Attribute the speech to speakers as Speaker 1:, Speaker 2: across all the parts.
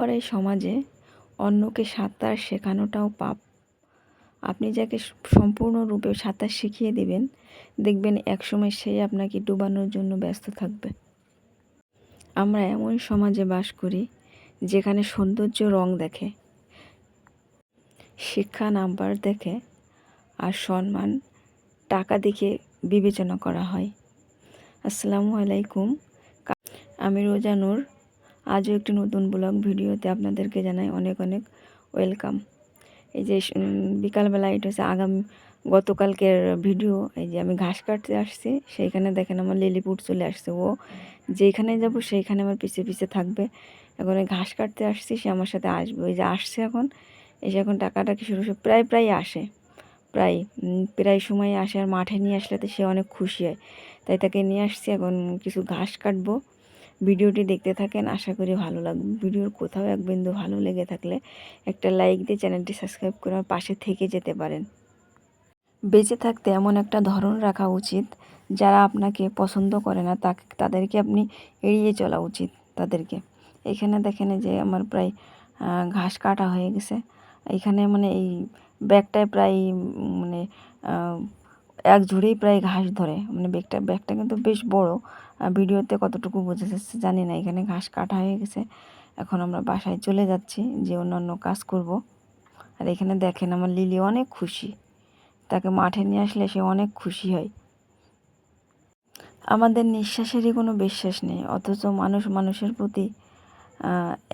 Speaker 1: স্বার্থপর এই সমাজে অন্যকে সাঁতার শেখানোটাও পাপ। আপনি যাকে সম্পূর্ণরূপে সাঁতার শিখিয়ে দেবেন, দেখবেন একসময় সেই আপনাকে ডুবানোর জন্য ব্যস্ত থাকবে। আমরা এমন সমাজে বাস করি যেখানে সৌন্দর্য রং দেখে, শিক্ষা নাম্বার দেখে, আর সম্মান টাকা দেখে বিবেচনা করা হয়। আসসালামু আলাইকুম, আমি রোজা নূর। আজও একটি নতুন ব্লগ ভিডিওতে আপনাদেরকে জানাই অনেক অনেক ওয়েলকাম। এই যে বিকালবেলা এটা হচ্ছে গতকালকের ভিডিও। এই যে আমি ঘাস কাটতে আসছি, সেইখানে দেখেন আমার লিলিপুট চলে আসছে। ও যেখানে যাব সেইখানে আমার পিছে পিছে থাকবে। এখন ঘাস কাটতে আসছি, সে আমার সাথে আসবে। ওই যে আসছে এখন, এসে এখন টাকাটাকি শুরু প্রায় আসে, প্রায় সময় আসে। আর মাঠে নিয়ে আসলে তো সে অনেক খুশি হয়, তাই তাকে নিয়ে আসছি। এখন কিছু ঘাস কাটবো। ভিডিওটি দেখতে থাকেন, আশা করি ভালো লাগবে। ভিডিওর কোথাও এক বিন্দু ভালো লেগে থাকলে একটা লাইক দিয়ে চ্যানেলটি সাবস্ক্রাইব করে আমার পাশে থেকে যেতে পারেন। বেঁচে থাকতে এমন একটা ধরন রাখা উচিত, যারা আপনাকে পছন্দ করে না তাদেরকে আপনি এড়িয়ে চলা উচিত তাদেরকে। এখানে দেখেন যে আমার প্রায় ঘাস কাটা হয়ে গেছে। এখানে মানে এই ব্যাগটায় প্রায় মানে এক ঝুড়েই প্রায় ঘাস ধরে। মানে ব্যাগটা কিন্তু বেশ বড়। ভিডিওতে কতটুকু বোঝা যাচ্ছে জানি না। এখানে ঘাস কাটা হয়ে গেছে। এখন আমরা বাসায় চলে যাচ্ছি, যে অন্যান্য কাজ করব। আর এখানে দেখেন আমার লিলি অনেক খুশি, তাকে মাঠে নিয়ে আসলে সে অনেক খুশি হয়। আমাদের নিঃশ্বাসেরই কোনো বিশ্বাস নেই, অথচ মানুষের প্রতি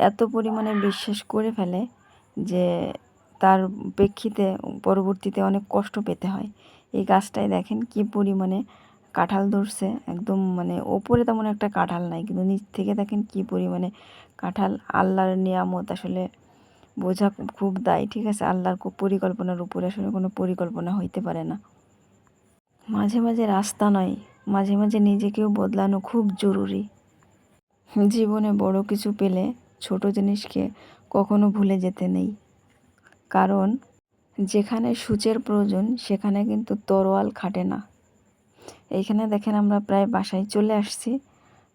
Speaker 1: এত পরিমাণে বিশ্বাস করে ফেলে যে তার প্রেক্ষিতে পরবর্তীতে অনেক কষ্ট পেতে হয়। এই গাছটায় দেখেন কি পরিমাণে কাঁঠাল ধরছে। একদম মানে ওপরে তেমন একটা কাঁঠাল নাই, কিন্তু নিচ থেকে দেখেন কি পরিমাণে কাঁঠাল। আল্লাহর নিয়ামত, আসলে বোঝা খুব দায়। ঠিক আছে, আল্লাহর পরিকল্পনার উপরে আসলে কোনো পরিকল্পনা হইতে পারে না। মাঝে মাঝে রাস্তা নয়, মাঝে মাঝে নিজেকেও বদলানো খুব জরুরি। জীবনে বড় কিছু পেলে ছোট জিনিসকে কখনো ভুলে যেতে নেই, কারণ যেখানে সূচের প্রয়োজন সেখানে কিন্তু তরোয়াল খাটে না। এইখানে দেখেন আমরা প্রায় বাসায় চলে আসছি।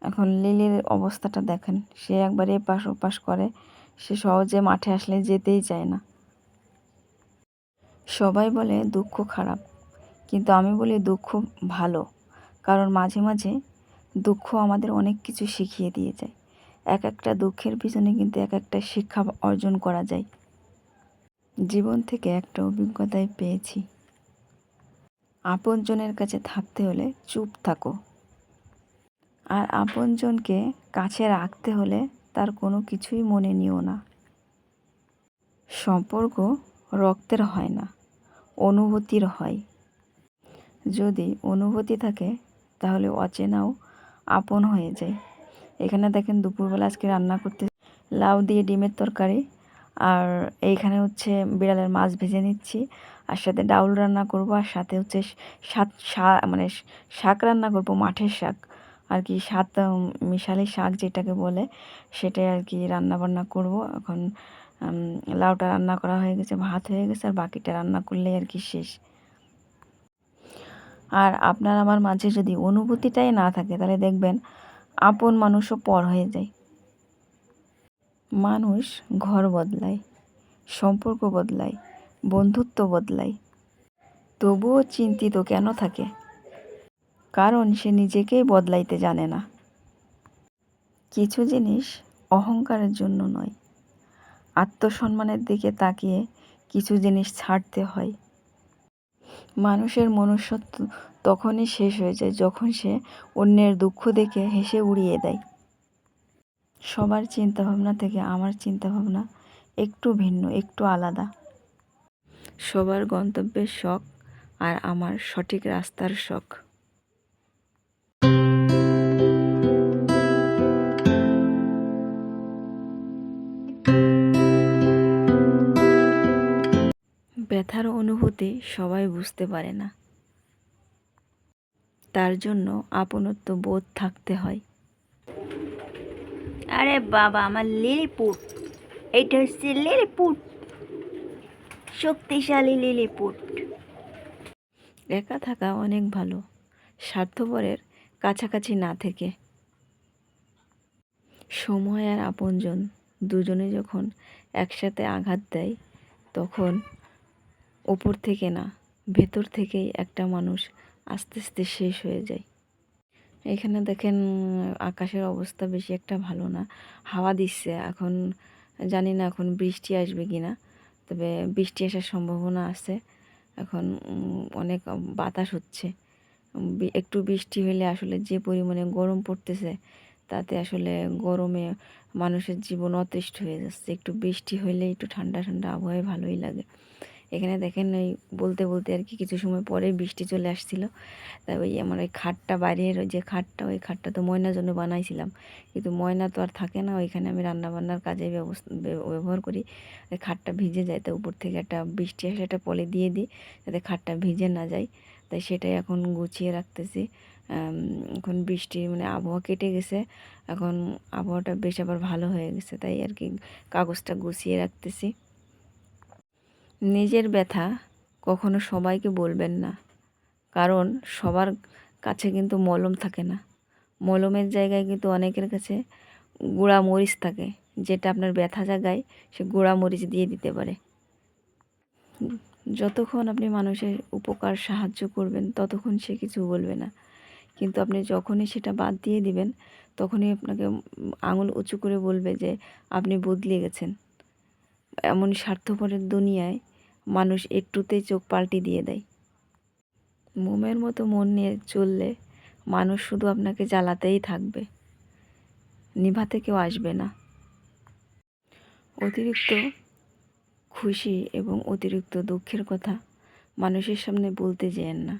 Speaker 1: এখন লিলির অবস্থাটা দেখেন, সে একবার এপাশ ওপাশ করে, সে সহজে মাঠে আসলে যেতেই চায় না। সবাই বলে দুঃখ খারাপ, কিন্তু আমি বলি দুঃখ ভালো, কারণ মাঝে মাঝে দুঃখ আমাদের অনেক কিছু শিখিয়ে দিয়ে যায়। এক একটা দুঃখের পিছনে কিন্তু এক একটা শিক্ষা অর্জন করা যায়। জীবন থেকে একটা অভিজ্ঞতাই পেয়েছি, আপনজনের কাছে থাকতে হলে চুপ থাকো, আর আপনজনকে কাছে রাখতে হলে তার কোনো কিছুই মনে নিও না। সম্পর্ক রক্তের হয় না, অনুভূতির হয়। যদি অনুভূতি থাকে তাহলে অচেনাও আপন হয়ে যায়। এখানে দেখেন দুপুরবেলা আজকে রান্না করতে লাউ দিয়ে ডিমের তরকারি, আর এইখানে হচ্ছে বিড়ালের মাছ ভেজে নিচ্ছি, আর সাথে ডাউল রান্না করব, আর সাথে হচ্ছে মানে শাক রান্না করব, মাঠের শাক আর কি, মিশালি শাক যেটাকে বলে, সেটাই আর কি রান্না বান্না করব। এখন লাউটা রান্না করা হয়ে গেছে, ভাত হয়ে গেছে, আর বাকিটা রান্না করলেই আর কি শেষ। আর আপনার আমার মাঝে যদি অনুভূতিটাই না থাকে, তাহলে দেখবেন আপন মানুষও পর হয়ে যায়। মানুষ ঘর বদলায়, সম্পর্ক বদলায়, বন্ধুত্ব বদলায়, তবুও চিন্তিত কেন থাকে? কারণ সে নিজেকেই বদলাইতে জানে না। কিছু জিনিস অহংকারের জন্য নয়, আত্মসম্মানের দিকে তাকিয়ে কিছু জিনিস ছাড়তে হয়। মানুষের মনুষ্যত্ব তখনই শেষ হয়ে যায় যখন সে অন্যের দুঃখ দেখে হেসে উড়িয়ে দেয়। সবার চিন্তাভাবনা থেকে আমার চিন্তাভাবনা একটু ভিন্ন, একটু আলাদা। সবার গন্তব্যের শখ, আর আমার সঠিক রাস্তার শখ। ব্যথার অনুভূতি সবাই বুঝতে পারে না, তার জন্য আপনত্ব বোধ থাকতে হয়।
Speaker 2: আরে বাবা, আমার লিলিপুট, এইটা হচ্ছে লিলিপুট, শক্তিশালী লিলিপুট।
Speaker 1: একা থাকা অনেক ভালো, স্বার্থপরের কাছাকাছি না থেকে। সময় আর আপনজন দুজনে যখন একসাথে আঘাত দেয় তখন ওপর থেকে না, ভেতর থেকেই একটা মানুষ আস্তে আস্তে শেষ হয়ে যায়। এখানে দেখেন আকাশের অবস্থা বেশি একটা ভালো না, হাওয়া দিচ্ছে। এখন জানি না এখন বৃষ্টি আসবে কি না, তবে বৃষ্টি আসার সম্ভাবনা আছে। এখন অনেক বাতাস হচ্ছে। একটু বৃষ্টি হলে আসলে যে পরিমাণে গরম পড়তেছে, তাতে আসলে গরমে মানুষের জীবন অতিষ্ঠ হয়ে যাচ্ছে। একটু বৃষ্টি হলে একটু ঠান্ডা ঠান্ডা আবহাওয়ায় ভালোই লাগে। এখানে দেখেন এই বলতে বলতে আর কি কিছু সময় পরে বৃষ্টি চলে আসছিল। তাই ওই আমার ওই খাটটা, বাইরের ওই যে খাটটা, ওই খাটটা তো ময়নার জন্য বানাইছিলাম, কিন্তু ময়না তো আর থাকে না ওইখানে। আমি রান্নাবান্নার কাজে ব্যবহার করি। ওই খাটটা ভিজে যায়, তো উপর থেকে একটা বৃষ্টি আসলে একটা পলি দিয়ে দিই যাতে খাটটা ভিজে না যায়। তাই সেটাই এখন গুছিয়ে রাখতেছি। এখন বৃষ্টির মানে আবহাওয়া কেটে গেছে, এখন আবহাওয়াটা বেশ আবার ভালো হয়ে গেছে, তাই আর কি কাগজটা গুছিয়ে রাখতেছি। নিজের ব্যথা কখনো সবাইকে বলবেন না, কারণ সবার কাছে কিন্তু মলম থাকে না। মলমের জায়গায় কিন্তু অনেকের কাছে গুঁড়া মরিচ থাকে, যেটা আপনার ব্যথা জায়গায় সে গুঁড়া মরিচ দিয়ে দিতে পারে। যতক্ষণ আপনি মানুষের উপকার সাহায্য করবেন ততক্ষণ সে কিছু বলবে না, কিন্তু আপনি যখনই সেটা বাদ দিয়ে দিবেন তখনই আপনাকে আঙুল উঁচু করে বলবে যে আপনি বদলে গেছেন। এমন স্বার্থপরের দুনিয়ায় মানুষ একটুতেই চোখ পাল্টি দিয়ে দেয়। মোমের মতো মন নিয়ে চললে মানুষ শুধু আপনাকে জ্বালাতেই থাকবে, নিভাতে কেউ আসবে না। অতিরিক্ত খুশি এবং অতিরিক্ত দুঃখের কথা মানুষের সামনে বলতে যেয়েন না।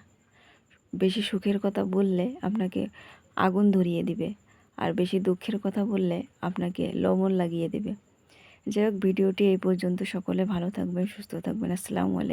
Speaker 1: বেশি সুখের কথা বললে আপনাকে আগুন ধরিয়ে দিবে, আর বেশি দুঃখের কথা বললে আপনাকে লবণ লাগিয়ে দেবে। যাই হোক, ভিডিওটি এই পর্যন্ত। সকলে ভালো থাকবেন, সুস্থ থাকবেন। আসসালামু আলাইকুম।